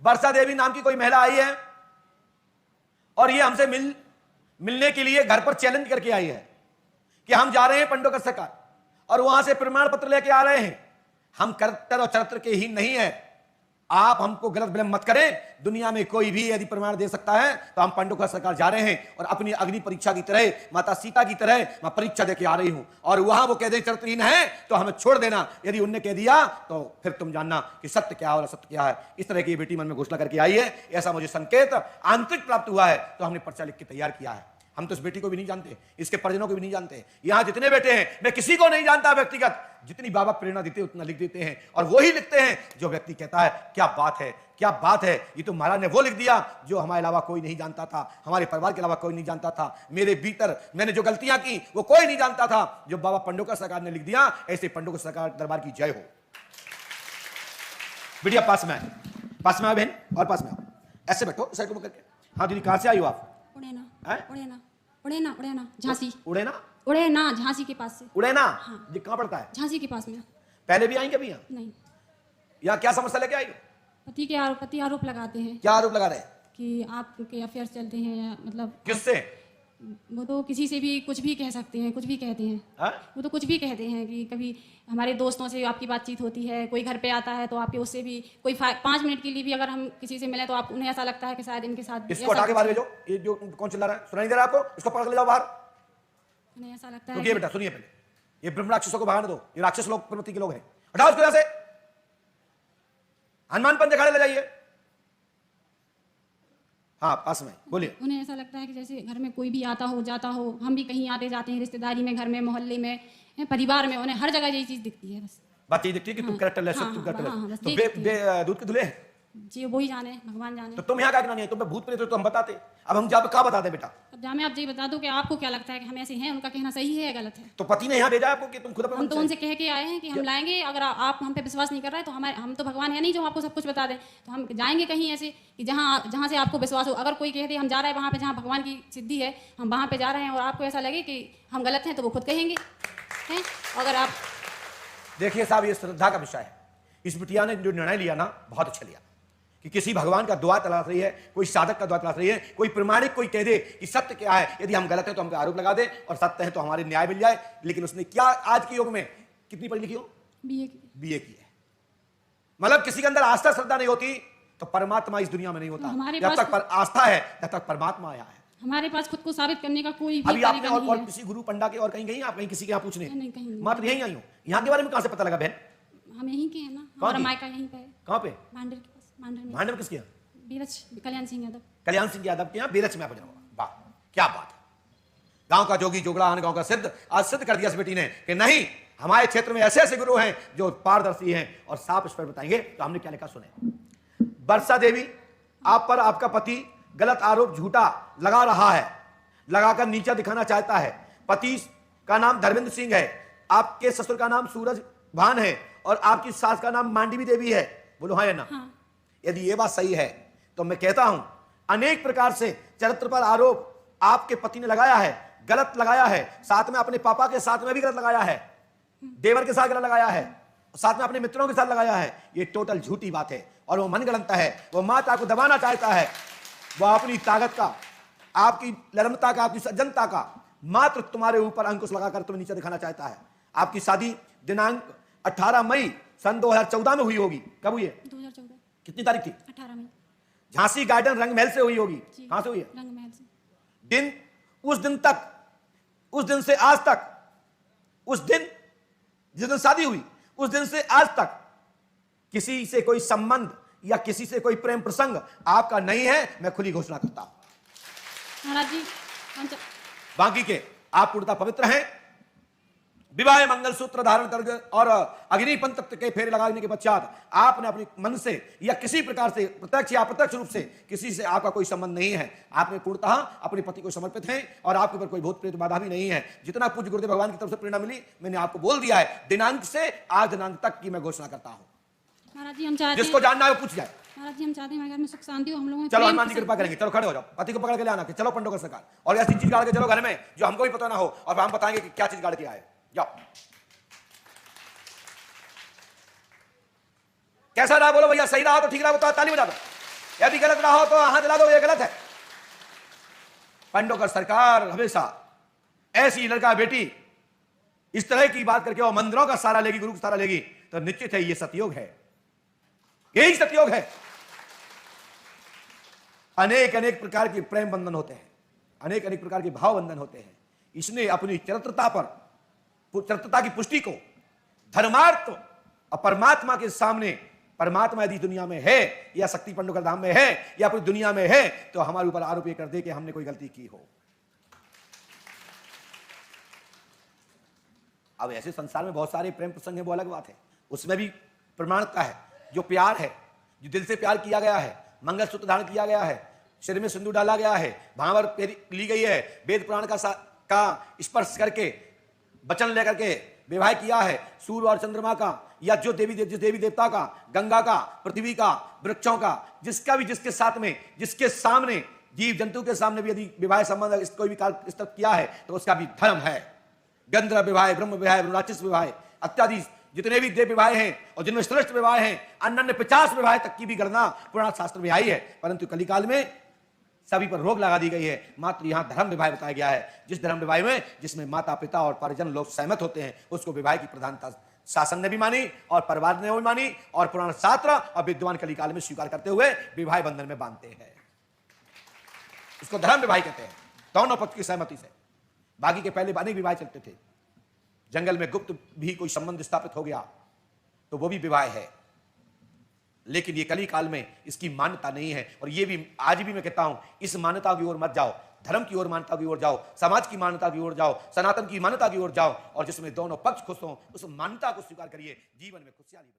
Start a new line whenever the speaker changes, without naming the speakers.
वर्षा देवी नाम की कोई महिला आई है और ये हमसे मिलने के लिए घर पर चैलेंज करके आई है कि हम जा रहे हैं पंडोकर सरकार और वहां से प्रमाण पत्र लेके आ रहे हैं। हम करैक्टर और चरित्र के ही नहीं है। आप हमको गलत भ्रम मत करें। दुनिया में कोई भी यदि प्रमाण दे सकता है तो हम पंडोकर सरकार जा रहे हैं और अपनी अग्नि परीक्षा की तरह, माता सीता की तरह मैं परीक्षा देके आ रही हूं और वहां वो कह दे चरित्रहीन है तो हमें छोड़ देना। यदि उनने कह दिया तो फिर तुम जानना कि सत्य क्या है और असत्य क्या है। इस तरह की बेटी मन में घोषणा करके आई है, ऐसा मुझे संकेत आंतरिक प्राप्त हुआ है, तो हमने पर्चा लिख के तैयार किया है। हम तो इस बेटी को भी नहीं जानते, इसके परिजनों को भी नहीं जानते। यहां जितने बेटे हैं मैं किसी को नहीं जानता व्यक्तिगत। जितनी बाबा प्रेरणा देते हैं उतना लिख देते हैं और वही लिखते हैं जो व्यक्ति कहता है क्या बात है, क्या बात है। ये तो महाराज ने वो लिख दिया जो हमारे अलावा कोई नहीं जानता था, हमारे परिवार के अलावा कोई नहीं जानता था। मेरे भीतर मैंने जो गलतियां की वो कोई नहीं जानता था, जो बाबा पंडोकर सरकार ने लिख दिया। ऐसे पंडोकर सरकार दरबार की जय हो। बेटिया पास में आए, पास में आओ बहन, और पास में आओ, ऐसे बैठो साइड को करके। हाँ दीदी, कहां से आई हो आप?
उड़ेना झांसी।
उड़ेना
झांसी के पास से।
उड़ेना?
हाँ।
ये कहां पड़ता है?
झांसी के पास में।
पहले भी आई कभी यहाँ?
नहीं।
यहाँ क्या समस्या लेके आई?
पति आरोप लगाते हैं।
क्या आरोप लगा रहे हैं?
कि आपके अफेयर चलते हैं, या मतलब
किससे?
वो तो किसी से भी कुछ भी कह सकते हैं, कुछ भी कहते हैं। वो तो कुछ भी कहते हैं कि कभी हमारे दोस्तों से आपकी बातचीत होती है, कोई घर पे आता है तो आपके उससे भी कोई 5 मिनट के लिए भी अगर हम किसी से मिले तो आप उन्हें ऐसा लगता है कि शायद इनके साथ।
इसको हटा के बाहर भेजो। ये जो कौन चिल्ला रहा है, सुनाई दे रहा है आपको? इसको पकड़ के ले जाओ बाहर।
उन्हें ऐसा लगता है।
रुकिए बेटा, सुनिए पहले। ये ब्रह्म राक्षसों को बाहर दो। ये राक्षस लोग प्रवृत्ति के लोग हैं। हटाओ इसको यहां से। हनुमान पंथ दिखाने ले जाइए। हाँ पास में बोलिए।
उन्हें ऐसा लगता है कि जैसे घर में कोई भी आता हो जाता हो, हम भी कहीं आते जाते हैं, रिश्तेदारी में, घर में, मोहल्ले में, परिवार में, उन्हें हर जगह यही चीज दिखती है। बस
बात यही दिखती है कि तुम कैरेक्टरलेस हो, तुम कैरेक्टरलेस। तो दूध के धुले हैं
जी, वही जाने, भगवान जाने।
तो तुम यहाँ क्या करना नहीं है? तुम्हें भूत प्रेत हो तो हम बताते। अब हम जहाँ कहाँ बताते बेटा?
अब जहाँ मैं आप जी बता दो कि आपको क्या लगता है कि हम ऐसे हैं, उनका कहना सही है या गलत है?
तो पति ने यहाँ भेजा आपको कि तुम खुद?
हम तो उनसे कह के आए हैं कि हम लाएंगे। अगर आप हम पे विश्वास नहीं कर रहे तो हम तो भगवान है नहीं जो आपको सब कुछ बता दें। तो हम जाएंगे कहीं ऐसे कि जहाँ से आपको विश्वास हो। अगर कोई कह दे हम जा रहे हैं वहाँ पे जहाँ भगवान की सिद्धि है, हम वहाँ पे जा रहे हैं, और आपको ऐसा लगे कि हम गलत हैं तो वो खुद कहेंगे। अगर आप
देखिए साहब, ये श्रद्धा का विषय है। इस बिटिया ने जो निर्णय लिया ना, बहुत अच्छा लिया कि किसी भगवान का द्वार तलाश रही है, कोई साधक का द्वार तलाश रही है, कोई प्रमाणिक कोई कह दे कि सत्य क्या है। यदि हम गलत है तो हम पे आरोप लगा दे और सत्य है तो हमारे न्याय मिल जाए। लेकिन उसने क्या आज के युग में कितनी पढ़ी लिखी हो? बीए की है। मतलब किसी के अंदर आस्था श्रद्धा नहीं होती तो परमात्मा इस दुनिया में नहीं होता। जब तक पर आस्था है तब तक परमात्मा आया है।
हमारे पास खुद को साबित करने का कोई भी
अभी आपने और किसी गुरु पंडा के और कहीं गई आप? कहीं किसी के यहाँ पूछने? मात्र यहीं आई हो। यहाँ के बारे में कहाँ से पता लगा बहन?
हम यहीं के हैं ना, हमारा मायका यहीं पे है।
कहाँ पे?
भांडर के पास।
भांडर में किसके यहाँ?
बीरच, कल्याण सिंह यादव।
कल्याण सिंह यादव के यहाँ बीरच में आप जाऊंगा। वाह क्या बात है। गांव का जोगी जोगड़ा, गांव का सिद्ध आज सिद्ध कर दिया इस बेटी ने कि नहीं, हमारे क्षेत्र में ऐसे ऐसे गुरु हैं जो पारदर्शी हैं और साफ इस पर बताएंगे। तो हमने क्या लिखा सुने। वर्षा देवी, आप पर आपका पति गलत आरोप झूठा लगा रहा है, लगाकर नीचा दिखाना चाहता है। पति का नाम धर्मेंद्र सिंह है, आपके ससुर का नाम सूरज भान है और आपकी सास का नाम मांडवी देवी है। बोलो हाँ या ना?
हाँ।
यदि ये बात सही है तो मैं कहता हूं अनेक प्रकार से चरित्र पर आरोप आपके पति ने लगाया है, गलत लगाया है। साथ में अपने पापा के साथ में भी गलत लगाया है, देवर के साथ गलत लगाया है, साथ में अपने मित्रों के साथ लगाया है। ये टोटल झूठी बात है और वो मनगढ़ंत है। वो माता को दबाना चाहता है। वो अपनी ताकत का, आपकी नर्मता का, आपकी सज्जनता का मात्र तुम्हारे ऊपर अंकुश लगाकर तुम्हें नीचे दिखाना चाहता है। आपकी शादी दिनांक 18 मई सन 2014 में हुई होगी। कब हुई है?
2014।
कितनी तारीख थी?
18 मई।
झांसी गार्डन रंगमहल से हुई होगी। कहां से हुई है?
रंगमहल से।
दिन, उस दिन तक, उस दिन से आज तक, उस दिन जिस दिन शादी हुई उस दिन से आज तक किसी से कोई संबंध या किसी से कोई प्रेम प्रसंग आपका नहीं है। मैं खुली घोषणा करता हूं
महाराज जी।
बाकी के आप पूर्णतः पवित्र हैं। विवाह मंगल सूत्र धारण कर और अग्निपंथ के फेरे लगाने के पश्चात आपने अपने मन से या किसी प्रकार से प्रत्यक्ष या अप्रत्यक्ष रूप से किसी से आपका कोई संबंध नहीं है। आपने पूर्णतः अपने पति को समर्पित हैं और आपके ऊपर कोई भूत प्रेत बाधा भी नहीं है। जितना पूज्य गुरुदेव भगवान की तरफ से प्रेरणा मिली मैंने आपको बोल दिया है। दिनांक से आज दिनांक तक की मैं घोषणा करता हूं।
महाराज जी हम चाहते हैं,
जिसको जानना है वो पूछ जाए।
महाराज जी हम चाहते हैं घर में सुख शांति हो, हम लोगों में
चलो हनुमान जी कृपा करेंगे। चलो खड़े हो जाओ, पति को पकड़ के ले आना कि चलो पंडोकर सरकार, और ऐसी चीज गाड़ के चलो घर में जो हमको भी पता ना हो और हम बताएंगे कि क्या चीज गाड़ के आए। जाओ। कैसा रहा बोलो भैया? सही रहा तो ठीक रहा, बताओ, ताली बजा दो। यदि गलत रहा हो तो हाथ जला दो, ये गलत है। पंडोकर सरकार हमेशा ऐसी लड़का बेटी इस तरह की बात करके वो मंदिरों का सहारा लेगी, गुरु का सहारा लेगी, तो निश्चित है ये सतयुग है, यही सतयुग है। अनेक अनेक प्रकार के प्रेम बंधन होते हैं, अनेक अनेक प्रकार के भाव बंधन होते हैं। इसने अपनी चरित्रता की पुष्टि को धर्मार्थ और परमात्मा के सामने, परमात्मा यदि दुनिया में है या शक्ति पंडोकर धाम में है या पूरी दुनिया में है, तो हमारे ऊपर आरोप ये कर दे कि हमने कोई गलती की हो। अब ऐसे संसार में बहुत सारे प्रेम प्रसंग है, वो अलग बात है, उसमें भी प्रमाणता है। जो प्यार है, जो दिल से प्यार किया गया है, मंगलसूत्र धारण किया गया है, शरीर में सिंदूर डाला गया है, भावर ली गई है, वेद पुराण का स्पर्श करके वचन लेकर के विवाह किया है, सूर्य और चंद्रमा का या जो जिस देवी देवता का, गंगा का, पृथ्वी का, वृक्षों का, जिसका भी जिसके साथ में, जिसके सामने, जीव जंतु के सामने भी यदि विवाह संबंध कोई भी कार्य इस तरह किया है तो उसका भी धर्म है। गंधर्व विवाह, ब्रह्म विवाह, राक्षस विवाह इत्यादि जितने भी देव विवाह हैं और जिनमें श्रेष्ठ विवाह हैं, अन्य 50 विवाह तक की भी गणना पुराण शास्त्र में आई है, परंतु कलिकाल में सभी पर रोक लगा दी गई है। मात्र यहां धर्म विवाह बताया गया है, जिस धर्म विवाह में जिसमें माता पिता और परिजन लोग सहमत होते हैं, उसको विवाह की प्रधानता शासन ने भी मानी और परिवार ने भी मानी और पुराण शास्त्र और विद्वान कलिकाल में स्वीकार करते हुए विवाह बंधन में बांधते हैं। इसको धर्म विवाह कहते हैं, दोनों पक्ष की सहमति से। बाकी के पहले अनेक विवाह चलते थे, जंगल में गुप्त भी कोई संबंध स्थापित हो गया तो वो भी विवाह है, लेकिन ये कली काल में इसकी मान्यता नहीं है। और ये भी आज भी मैं कहता हूं, इस मान्यता की ओर मत जाओ, धर्म की ओर, मान्यता की ओर जाओ, समाज की मान्यता की ओर जाओ, सनातन की मान्यता की ओर जाओ, और जिसमें दोनों पक्ष खुश हों उस मान्यता को स्वीकार करिए, जीवन में खुशहाली।